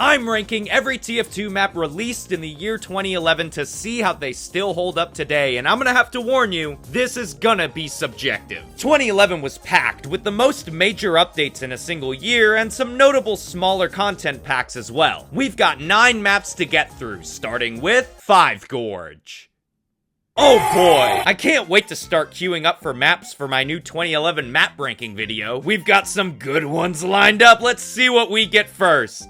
I'm ranking every TF2 map released in the year 2011 to see how they still hold up today, and I'm gonna have to warn you, this is gonna be subjective. 2011 was packed with the most major updates in a single year and some notable smaller content packs as well. We've got 9 maps to get through, starting with Five Gorge. Oh boy! I can't wait to start queuing up for maps for my new 2011 map ranking video. We've got some good ones lined up, let's see what we get first.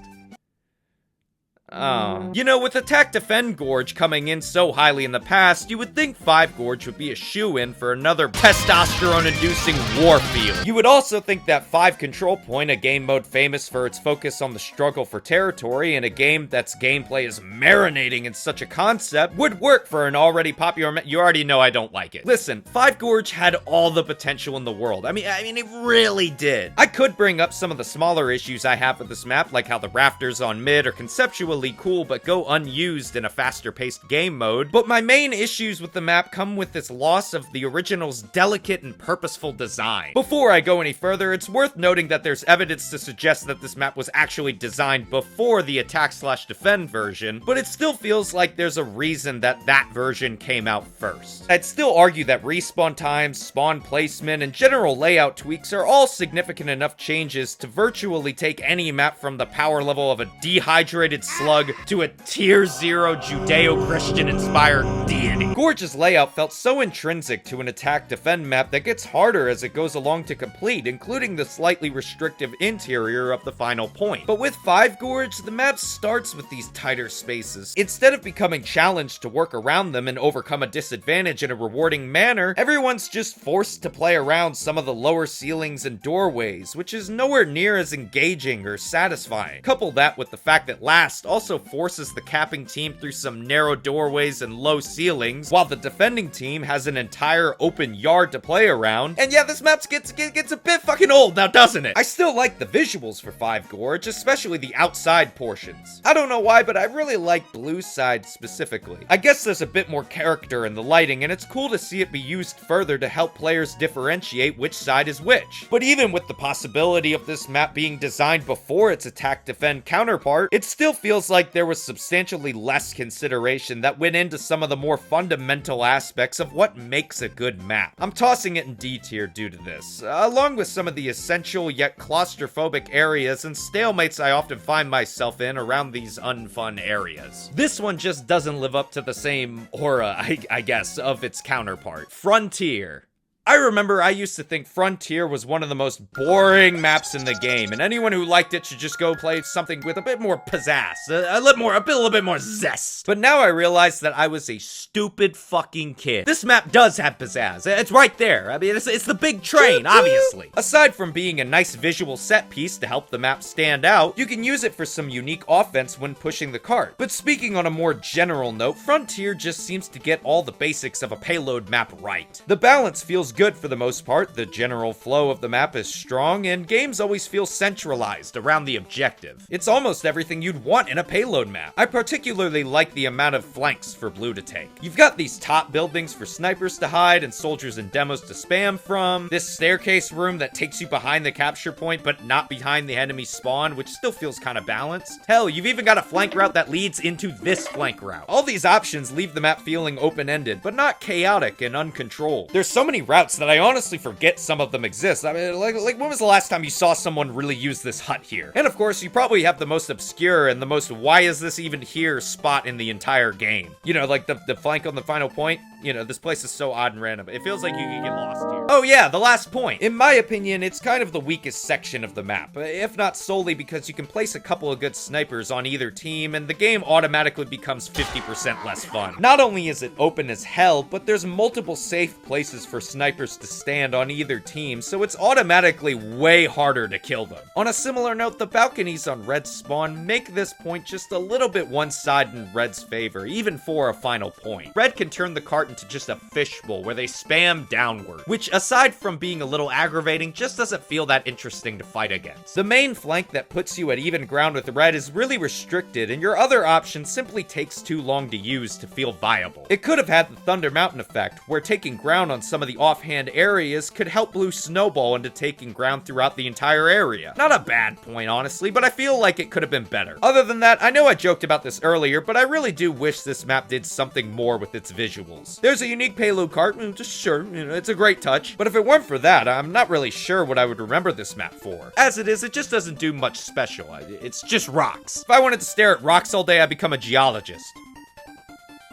You know, with Attack Defend Gorge coming in so highly in the past, you would think Five Gorge would be a shoo-in for another testosterone-inducing war field. You would also think that 5 Control Point, a game mode famous for its focus on the struggle for territory, and a game that's gameplay is marinating in such a concept, would work for an already popular you already know I don't like it. Listen, Five Gorge had all the potential in the world. I mean, it really did. I could bring up some of the smaller issues I have with this map, like how the rafters on mid are conceptually cool but go unused in a faster paced game mode, but my main issues with the map come with its loss of the original's delicate and purposeful design. Before I go any further, it's worth noting that there's evidence to suggest that this map was actually designed before the attack/defend version, but it still feels like there's a reason that that version came out first. I'd still argue that respawn times, spawn placement, and general layout tweaks are all significant enough changes to virtually take any map from the power level of a dehydrated slug to a tier 0 Judeo-Christian inspired deity. Gorge's layout felt so intrinsic to an attack-defend map that gets harder as it goes along to complete, including the slightly restrictive interior of the final point. But with Five Gorge, the map starts with these tighter spaces. Instead of becoming challenged to work around them and overcome a disadvantage in a rewarding manner, everyone's just forced to play around some of the lower ceilings and doorways, which is nowhere near as engaging or satisfying. Couple that with the fact that Last also forces the capping team through some narrow doorways and low ceilings, while the defending team has an entire open yard to play around. And yeah, this map gets a bit fucking old now, doesn't it? I still like the visuals for Five Gorge, especially the outside portions. I don't know why, but I really like Blue Side specifically. I guess there's a bit more character in the lighting, and it's cool to see it be used further to help players differentiate which side is which. But even with the possibility of this map being designed before its attack-defend counterpart, it still feels like there was substantially less consideration that went into some of the more fundamental aspects of what makes a good map. I'm tossing it in D tier due to this, along with some of the essential yet claustrophobic areas and stalemates I often find myself in around these unfun areas. This one just doesn't live up to the same aura, I guess, of its counterpart. Frontier. I remember I used to think Frontier was one of the most boring maps in the game, and anyone who liked it should just go play something with a bit more pizzazz, a little bit more zest. But now I realize that I was a stupid fucking kid. This map does have pizzazz. It's right there. I mean, it's the big train, obviously. Aside from being a nice visual set piece to help the map stand out, you can use it for some unique offense when pushing the cart. But speaking on a more general note, Frontier just seems to get all the basics of a payload map right. The balance feels good for the most part, the general flow of the map is strong, and games always feel centralized around the objective. It's almost everything you'd want in a payload map. I particularly like the amount of flanks for Blue to take. You've got these top buildings for snipers to hide and soldiers and demos to spam from, this staircase room that takes you behind the capture point but not behind the enemy spawn, which still feels kind of balanced. Hell, you've even got a flank route that leads into this flank route. All these options leave the map feeling open-ended, but not chaotic and uncontrolled. There's so many routes that I honestly forget some of them exist. I mean, like when was the last time you saw someone really use this hut here? And of course, you probably have the most obscure and the most why is this even here spot in the entire game. You know, like the flank on the final point. You know, this place is so odd and random. It feels like you can get lost here. Oh yeah, the last point. In my opinion, it's kind of the weakest section of the map, if not solely because you can place a couple of good snipers on either team and the game automatically becomes 50% less fun. Not only is it open as hell, but there's multiple safe places for snipers to stand on either team, so it's automatically way harder to kill them. On a similar note, the balconies on Red's spawn make this point just a little bit one-sided in Red's favor, even for a final point. Red can turn the cart into just a fishbowl where they spam downward, which aside from being a little aggravating, just doesn't feel that interesting to fight against. The main flank that puts you at even ground with red is really restricted, and your other option simply takes too long to use to feel viable. It could have had the Thunder Mountain effect, where taking ground on some of the offhand areas could help Blue snowball into taking ground throughout the entire area. Not a bad point, honestly, but I feel like it could have been better. Other than that, I know I joked about this earlier, but I really do wish this map did something more with its visuals. There's a unique payload cart, just sure, it's a great touch, but if it weren't for that, I'm not really sure what I would remember this map for. As it is, it just doesn't do much special. It's just rocks. If I wanted to stare at rocks all day, I'd become a geologist.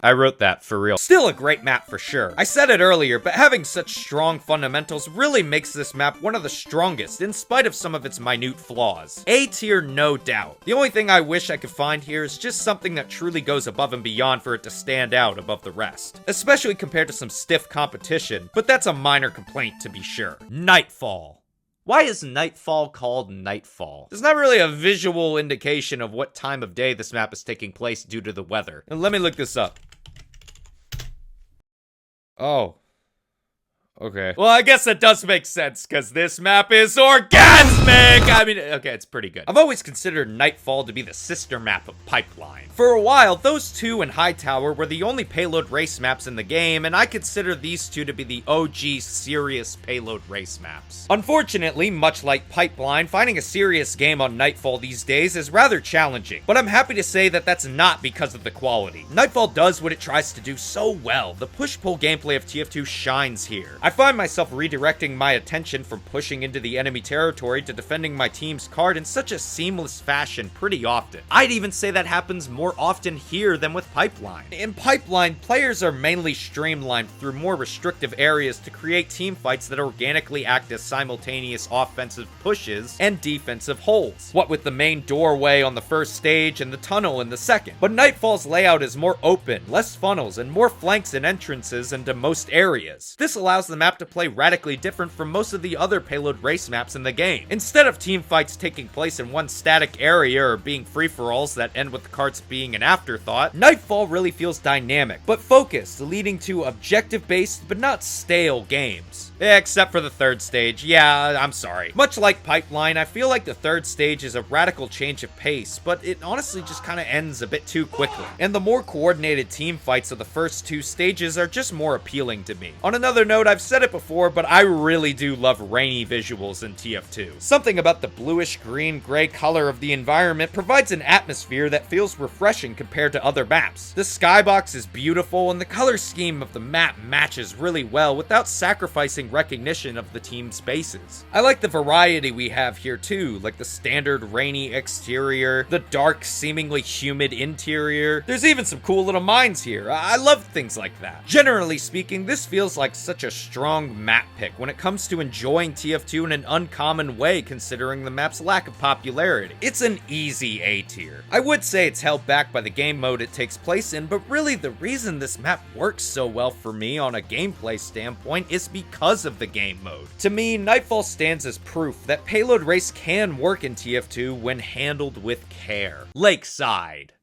I wrote that for real. Still a great map for sure. I said it earlier, but having such strong fundamentals really makes this map one of the strongest, in spite of some of its minute flaws. A tier, no doubt. The only thing I wish I could find here is just something that truly goes above and beyond for it to stand out above the rest. Especially compared to some stiff competition, but that's a minor complaint to be sure. Nightfall. Why is Nightfall called Nightfall? There's not really a visual indication of what time of day this map is taking place due to the weather. And let me look this up. Oh. Okay. Well, I guess that does make sense, because this map is orgasmic! I mean, okay, it's pretty good. I've always considered Nightfall to be the sister map of Pipeline. For a while, those two and Hightower were the only payload race maps in the game, and I consider these two to be the OG serious payload race maps. Unfortunately, much like Pipeline, finding a serious game on Nightfall these days is rather challenging, but I'm happy to say that that's not because of the quality. Nightfall does what it tries to do so well. The push-pull gameplay of TF2 shines here. I find myself redirecting my attention from pushing into the enemy territory to defending my team's card in such a seamless fashion pretty often. I'd even say that happens more often here than with Pipeline. In Pipeline, players are mainly streamlined through more restrictive areas to create team fights that organically act as simultaneous offensive pushes and defensive holes, what with the main doorway on the first stage and the tunnel in the second. But Nightfall's layout is more open, less funnels, and more flanks and entrances into most areas. This allows the map to play radically different from most of the other payload race maps in the game. Instead of team fights taking place in one static area or being free-for-alls that end with the carts being an afterthought, Nightfall really feels dynamic, but focused, leading to objective-based but not stale games. Except for the third stage. Yeah, I'm sorry. Much like Pipeline, I feel like the third stage is a radical change of pace, but it honestly just kind of ends a bit too quickly. And the more coordinated team fights of the first two stages are just more appealing to me. On another note, I've said it before, but I really do love rainy visuals in TF2. Something about the bluish green gray color of the environment provides an atmosphere that feels refreshing compared to other maps. The skybox is beautiful, and the color scheme of the map matches really well without sacrificing recognition of the team's bases. I like the variety we have here too, like the standard rainy exterior, the dark, seemingly humid interior. There's even some cool little mines here. I love things like that. Generally speaking, this feels like such a strong map pick when it comes to enjoying TF2 in an uncommon way considering the map's lack of popularity. It's an easy A tier. I would say it's held back by the game mode it takes place in, but really the reason this map works so well for me on a gameplay standpoint is because of the game mode. To me, Nightfall stands as proof that payload race can work in TF2 when handled with care. Lakeside.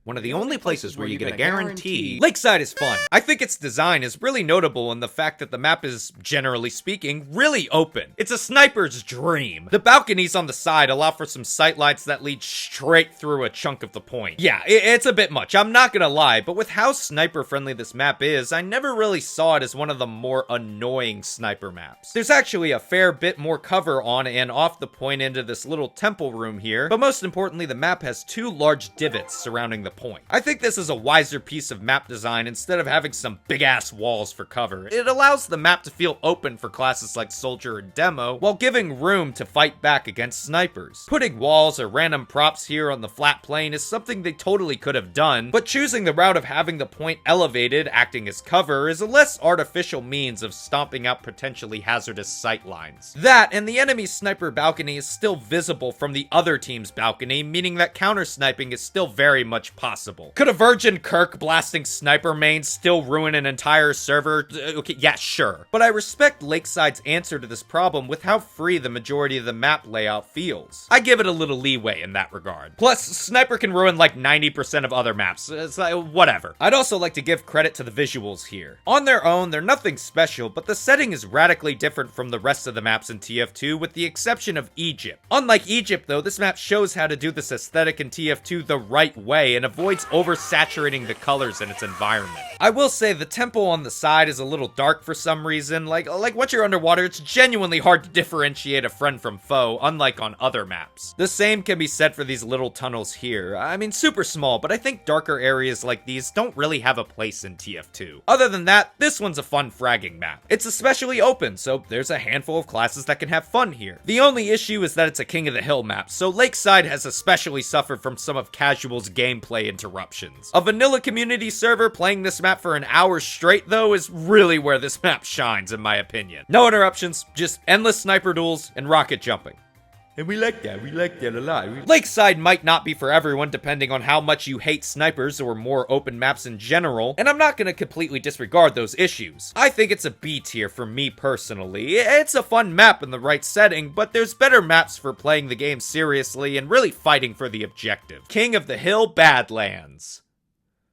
One of the only places where you get a guarantee. Lakeside is fun. I think its design is really notable in the fact that the map is, generally speaking, really open. It's a sniper's dream. The balconies on the side allow for some sightlines that lead straight through a chunk of the point. Yeah, it's a bit much, I'm not gonna lie, but with how sniper-friendly this map is, I never really saw it as one of the more annoying sniper maps. There's actually a fair bit more cover on and off the point into this little temple room here, but most importantly, the map has two large divots surrounding the point. I think this is a wiser piece of map design instead of having some big-ass walls for cover. It allows the map to feel open for classes like Soldier and Demo, while giving room to fight back against snipers. Putting walls or random props here on the flat plane is something they totally could have done, but choosing the route of having the point elevated, acting as cover, is a less artificial means of stomping out potentially hazardous sightlines. That, and the enemy sniper balcony is still visible from the other team's balcony, meaning that counter-sniping is still very much possible. Could a Virgin Kirk blasting sniper main still ruin an entire server? Okay, yeah, sure. But I respect Lakeside's answer to this problem with how free the majority of the map layout feels. I give it a little leeway in that regard. Plus, sniper can ruin like 90% of other maps. It's like, whatever. I'd also like to give credit to the visuals here. On their own, they're nothing special, but the setting is radically different from the rest of the maps in TF2 with the exception of Egypt. Unlike Egypt though, this map shows how to do this aesthetic in TF2 the right way and avoids oversaturating the colors in its environment. I will say the tempo on the side is a little dark for some reason. Like once you're underwater, it's genuinely hard to differentiate a friend from foe, unlike on other maps. The same can be said for these little tunnels here. I mean, super small, but I think darker areas like these don't really have a place in TF2. Other than that, this one's a fun fragging map. It's especially open, so there's a handful of classes that can have fun here. The only issue is that it's a King of the Hill map, so Lakeside has especially suffered from some of Casual's gameplay interruptions. A vanilla community server playing this map for an hour straight, though, is really where this map shines, in my opinion. No interruptions, just endless sniper duels and rocket jumping. And we like that a lot. Lakeside might not be for everyone depending on how much you hate snipers or more open maps in general, and I'm not gonna completely disregard those issues. I think it's a B tier for me personally. It's a fun map in the right setting, but there's better maps for playing the game seriously and really fighting for the objective. King of the Hill Badlands.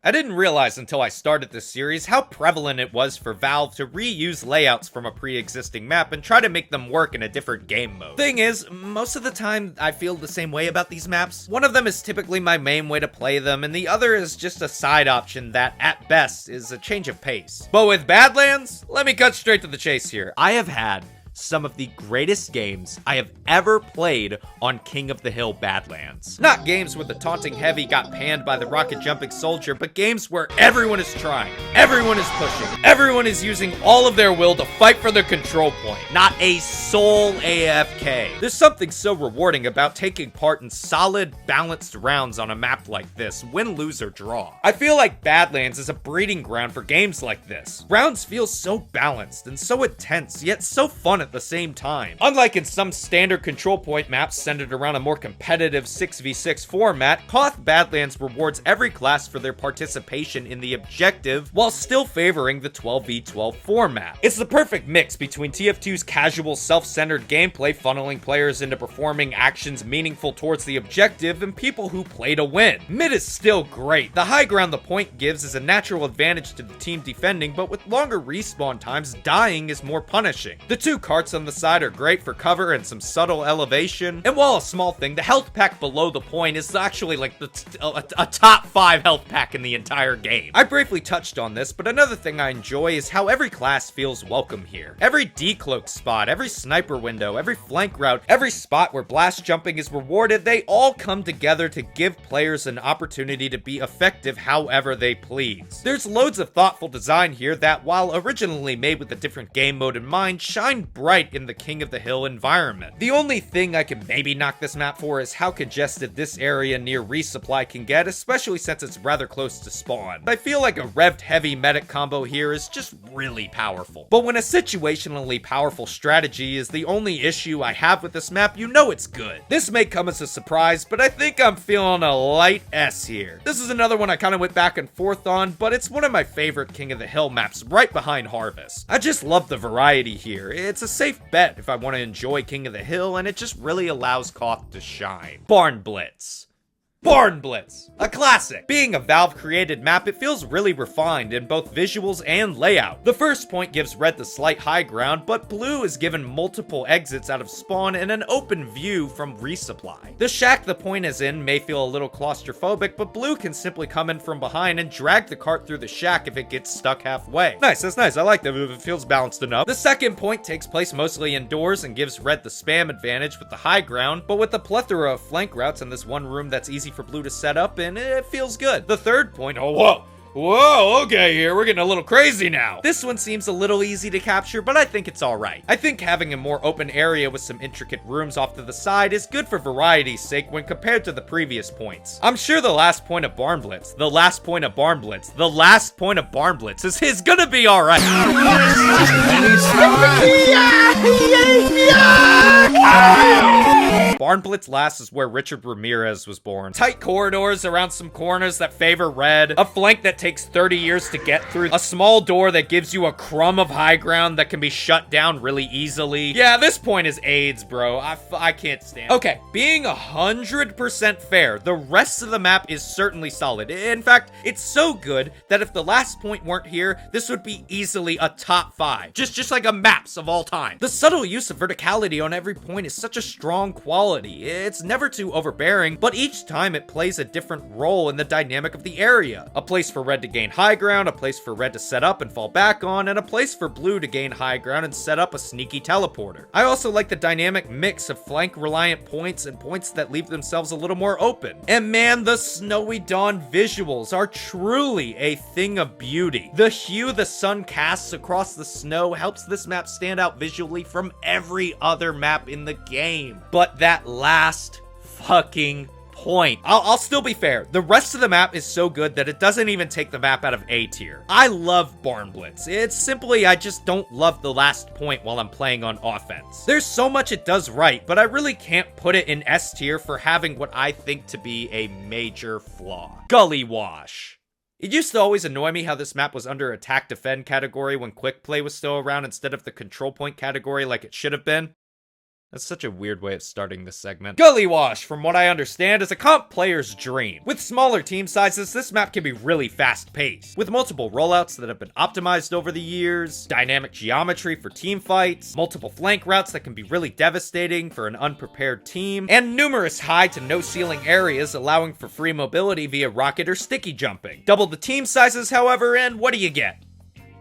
I didn't realize until I started this series how prevalent it was for Valve to reuse layouts from a pre-existing map and try to make them work in a different game mode. Thing is, most of the time I feel the same way about these maps. One of them is typically my main way to play them, and the other is just a side option that, at best, is a change of pace. But with Badlands, let me cut straight to the chase here. I have had some of the greatest games I have ever played on King of the Hill Badlands. Not games where the taunting heavy got panned by the rocket jumping soldier, but games where everyone is trying, everyone is pushing, everyone is using all of their will to fight for their control point. Not a soul AFK. There's something so rewarding about taking part in solid, balanced rounds on a map like this, win, lose, or draw. I feel like Badlands is a breeding ground for games like this. Rounds feel so balanced and so intense, yet so fun at the same time. Unlike in some standard control point maps centered around a more competitive 6v6 format, Koth Badlands rewards every class for their participation in the objective while still favoring the 12v12 format. It's the perfect mix between TF2's casual, self-centered gameplay funneling players into performing actions meaningful towards the objective and people who play to win. Mid is still great. The high ground the point gives is a natural advantage to the team defending, but with longer respawn times, dying is more punishing. The two carts on the side are great for cover and some subtle elevation. And while a small thing, the health pack below the point is actually like a top 5 health pack in the entire game. I briefly touched on this, but another thing I enjoy is how every class feels welcome here. Every decloak spot, every sniper window, every flank route, every spot where blast jumping is rewarded, they all come together to give players an opportunity to be effective however they please. There's loads of thoughtful design here that, while originally made with a different game mode in mind, shine bright in the King of the Hill environment. The only thing I can maybe knock this map for is how congested this area near resupply can get, especially since it's rather close to spawn. I feel like a revved heavy medic combo here is just really powerful. But when a situationally powerful strategy is the only issue I have with this map, you know it's good. This may come as a surprise, but I think I'm feeling a light S here. This is another one I kind of went back and forth on, but it's one of my favorite King of the Hill maps right behind Harvest. I just love the variety here. It's a safe bet if I want to enjoy King of the Hill, and it just really allows Koth to shine. Barnblitz. Barnblitz, a classic. Being a Valve-created map, it feels really refined in both visuals and layout. The first point gives red the slight high ground, but blue is given multiple exits out of spawn and an open view from resupply. The shack the point is in may feel a little claustrophobic, but blue can simply come in from behind and drag the cart through the shack if it gets stuck halfway. Nice, that's nice. I like that move. It feels balanced enough. The second point takes place mostly indoors and gives red the spam advantage with the high ground, but with the plethora of flank routes in this one room that's easy for blue to set up, and it feels good. The third point, Whoa, okay, here, we're getting a little crazy now. This one seems a little easy to capture, but I think it's alright. I think having a more open area with some intricate rooms off to the side is good for variety's sake when compared to the previous points. I'm sure the last point of Barnblitz is gonna be alright. Barnblitz last is where Richard Ramirez was born. Tight corridors around some corners that favor red, a flank that takes 30 years to get through, a small door that gives you a crumb of high ground that can be shut down really easily. Yeah, this point is AIDS, bro. I can't stand it. Okay, being 100% fair, the rest of the map is certainly solid. In fact, it's so good that if the last point weren't here, this would be easily a top 5. Just like a maps of all time. The subtle use of verticality on every point is such a strong quality. It's never too overbearing, but each time it plays a different role in the dynamic of the area. A place for red to gain high ground, a place for red to set up and fall back on, and a place for blue to gain high ground and set up a sneaky teleporter. I also like the dynamic mix of flank-reliant points and points that leave themselves a little more open. And man, the Snowy Dawn visuals are truly a thing of beauty. The hue the sun casts across the snow helps this map stand out visually from every other map in the game. But that last fucking point. I'll still be fair. The rest of the map is so good that it doesn't even take the map out of A tier. I love Barnblitz. It's simply I just don't love the last point while I'm playing on offense. There's so much it does right, but I really can't put it in S tier for having what I think to be a major flaw. Gullywash. It used to always annoy me how this map was under attack defend category when quick play was still around instead of the control point category like it should have been. That's such a weird way of starting this segment. Gullywash, from what I understand, is a comp player's dream. With smaller team sizes, this map can be really fast-paced, with multiple rollouts that have been optimized over the years, dynamic geometry for team fights, multiple flank routes that can be really devastating for an unprepared team, and numerous high to no ceiling areas allowing for free mobility via rocket or sticky jumping. Double the team sizes, however, and what do you get?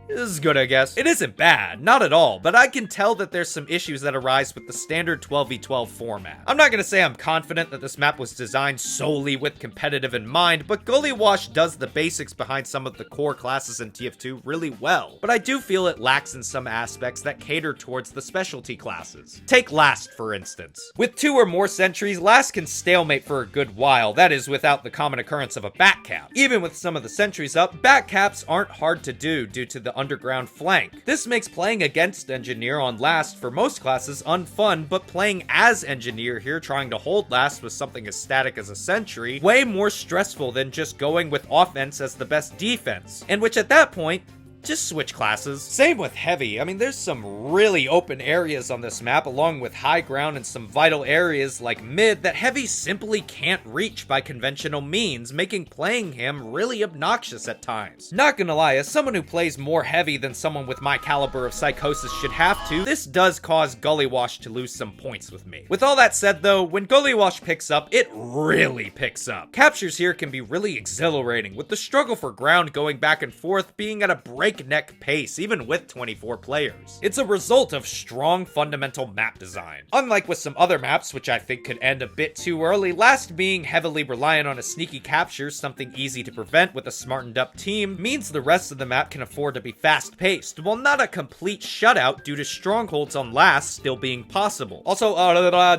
This is good, I guess. It isn't bad, not at all, but I can tell that there's some issues that arise with the standard 12v12 format. I'm not gonna say I'm confident that this map was designed solely with competitive in mind, but Gullywash does the basics behind some of the core classes in TF2 really well. But I do feel it lacks in some aspects that cater towards the specialty classes. Take Last, for instance. With 2 or more sentries, Last can stalemate for a good while, that is without the common occurrence of a back cap. Even with some of the sentries up, back caps aren't hard to do due to the underground flank. This makes playing against Engineer on Last for most classes unfun, but playing as Engineer here trying to hold Last with something as static as a sentry way more stressful than just going with offense as the best defense, and which at that point, just switch classes. Same with Heavy. I mean, there's some really open areas on this map, along with high ground and some vital areas like mid that Heavy simply can't reach by conventional means, making playing him really obnoxious at times. Not gonna lie, as someone who plays more Heavy than someone with my caliber of psychosis should have to, this does cause Gullywash to lose some points with me. With all that said though, when Gullywash picks up, it really picks up. Captures here can be really exhilarating, with the struggle for ground going back and forth being at a breakneck pace, even with 24 players. It's a result of strong fundamental map design. Unlike with some other maps, which I think could end a bit too early, Last being heavily reliant on a sneaky capture, something easy to prevent with a smartened up team, means the rest of the map can afford to be fast paced, while not a complete shutout due to strongholds on Last still being possible. Also,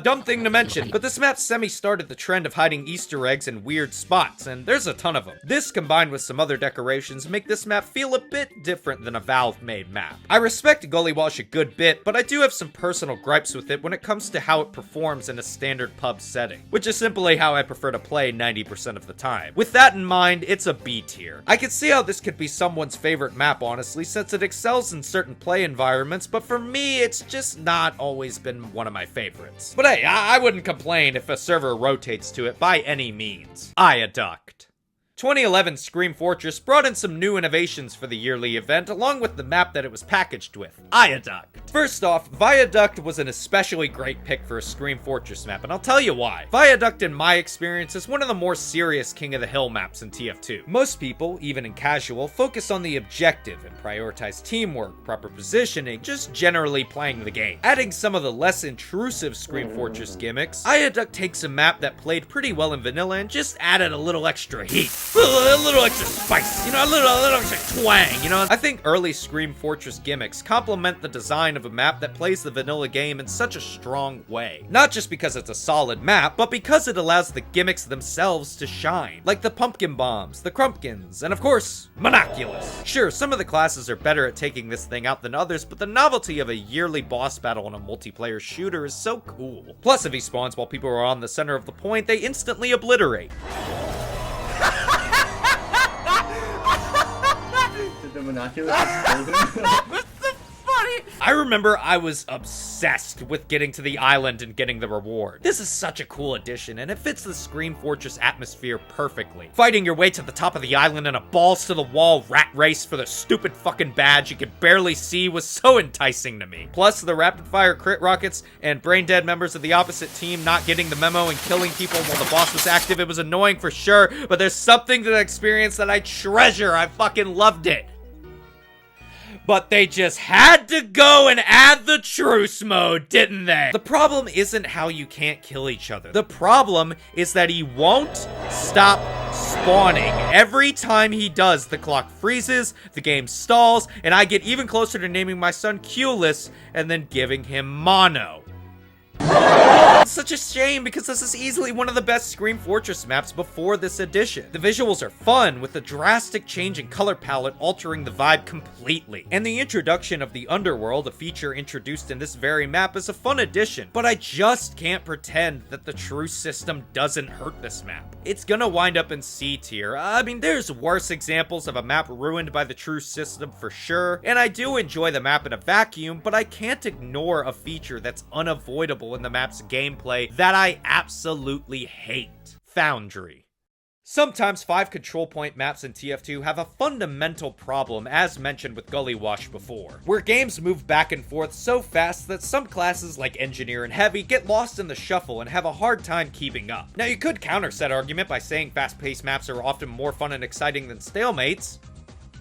dumb thing to mention, but this map semi-started the trend of hiding Easter eggs in weird spots, and there's a ton of them. This combined with some other decorations make this map feel a bit different than a Valve-made map. I respect Gullywash a good bit, but I do have some personal gripes with it when it comes to how it performs in a standard pub setting, which is simply how I prefer to play 90% of the time. With that in mind, it's a B tier. I can see how this could be someone's favorite map, honestly, since it excels in certain play environments, but for me, it's just not always been one of my favorites. But hey, I wouldn't complain if a server rotates to it by any means. Eyeaduct. 2011 Scream Fortress brought in some new innovations for the yearly event, along with the map that it was packaged with, Eyeaduct. First off, Viaduct was an especially great pick for a Scream Fortress map, and I'll tell you why. Viaduct, in my experience, is one of the more serious King of the Hill maps in TF2. Most people, even in casual, focus on the objective and prioritize teamwork, proper positioning, just generally playing the game. Adding some of the less intrusive Scream Fortress gimmicks, Eyeaduct takes a map that played pretty well in vanilla and just added a little extra heat. a little extra spice, you know, a little extra twang, you know? I think early Scream Fortress gimmicks complement the design of a map that plays the vanilla game in such a strong way. Not just because it's a solid map, but because it allows the gimmicks themselves to shine. Like the pumpkin bombs, the crumpkins, and of course, Monoculus. Sure, some of the classes are better at taking this thing out than others, but the novelty of a yearly boss battle in a multiplayer shooter is so cool. Plus, if he spawns while people are on the center of the point, they instantly obliterate. Did the Monoculus just I remember I was obsessed with getting to the island and getting the reward. This is such a cool addition, and it fits the Scream Fortress atmosphere perfectly. Fighting your way to the top of the island in a balls-to-the-wall rat race for the stupid fucking badge you could barely see was so enticing to me. Plus, the rapid-fire crit rockets and brain-dead members of the opposite team not getting the memo and killing people while the boss was active, it was annoying for sure, but there's something to the experience that I treasure. I fucking loved it. But they just had to go and add the truce mode, didn't they? The problem isn't how you can't kill each other. The problem is that he won't stop spawning. Every time he does, the clock freezes, the game stalls, and I get even closer to naming my son Q-less and then giving him mono. It's such a shame because this is easily one of the best Scream Fortress maps before this edition. The visuals are fun, with the drastic change in color palette altering the vibe completely. And the introduction of the Underworld, a feature introduced in this very map, is a fun addition. But I just can't pretend that the truce system doesn't hurt this map. It's gonna wind up in C tier. I mean, there's worse examples of a map ruined by the truce system for sure, and I do enjoy the map in a vacuum, but I can't ignore a feature that's unavoidable in the map's gameplay that I absolutely hate. Foundry. Sometimes 5 control point maps in TF2 have a fundamental problem, as mentioned with Gullywash before, where games move back and forth so fast that some classes like Engineer and Heavy get lost in the shuffle and have a hard time keeping up. Now, you could counter said argument by saying fast-paced maps are often more fun and exciting than stalemates.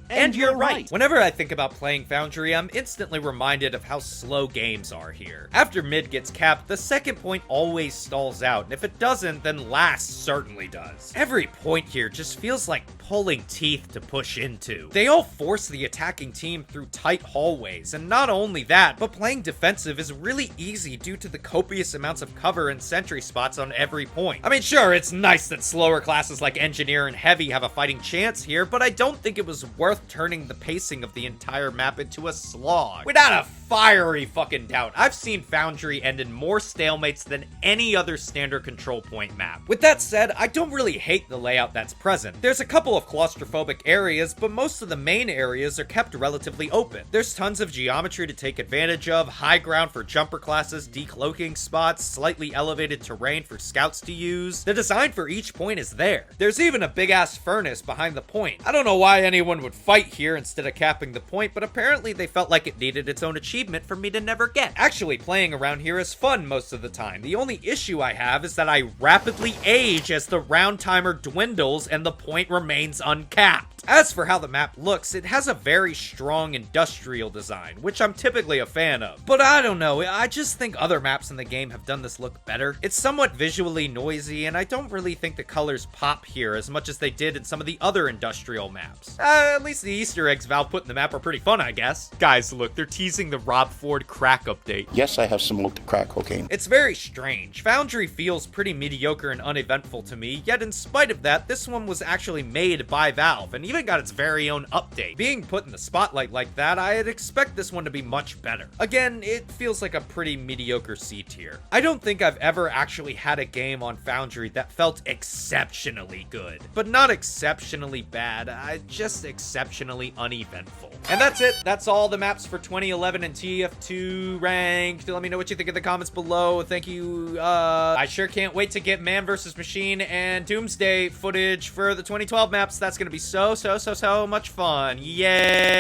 And you're right. Whenever I think about playing Foundry, I'm instantly reminded of how slow games are here. After mid gets capped, the second point always stalls out, and if it doesn't, then last certainly does. Every point here just feels like pulling teeth to push into. They all force the attacking team through tight hallways, and not only that, but playing defensive is really easy due to the copious amounts of cover and sentry spots on every point. I mean, sure, it's nice that slower classes like Engineer and Heavy have a fighting chance here, but I don't think it was worth turning the pacing of the entire map into a slog. Without a fiery fucking doubt, I've seen Foundry end in more stalemates than any other standard control point map. With that said, I don't really hate the layout that's present. There's a couple of claustrophobic areas, but most of the main areas are kept relatively open. There's tons of geometry to take advantage of, high ground for jumper classes, decloaking spots, slightly elevated terrain for scouts to use. The design for each point is there. There's even a big ass furnace behind the point. I don't know why anyone would fight here instead of capping the point, but apparently they felt like it needed its own achievement for me to never get. Actually, playing around here is fun most of the time. The only issue I have is that I rapidly age as the round timer dwindles and the point remains uncapped. As for how the map looks, it has a very strong industrial design, which I'm typically a fan of. But I don't know, I just think other maps in the game have done this look better. It's somewhat visually noisy, and I don't really think the colors pop here as much as they did in some of the other industrial maps. At least the Easter eggs Val put in the map are pretty fun, I guess. Guys, look, they're teasing the Rob Ford crack update. Yes, I have smoked crack cocaine. It's very strange. Foundry feels pretty mediocre and uneventful to me, yet in spite of that, this one was actually made by Valve, and even got its very own update. Being put in the spotlight like that, I'd expect this one to be much better. Again, it feels like a pretty mediocre C tier. I don't think I've ever actually had a game on Foundry that felt exceptionally good, but not exceptionally bad, just exceptionally uneventful. And that's it. That's all the maps for 2011 and TF2 ranked. Let me know what you think in the comments below. Thank you. I sure can't wait to get Man vs. Machine and Doomsday footage for the 2012 maps. That's gonna be so much fun. Yay!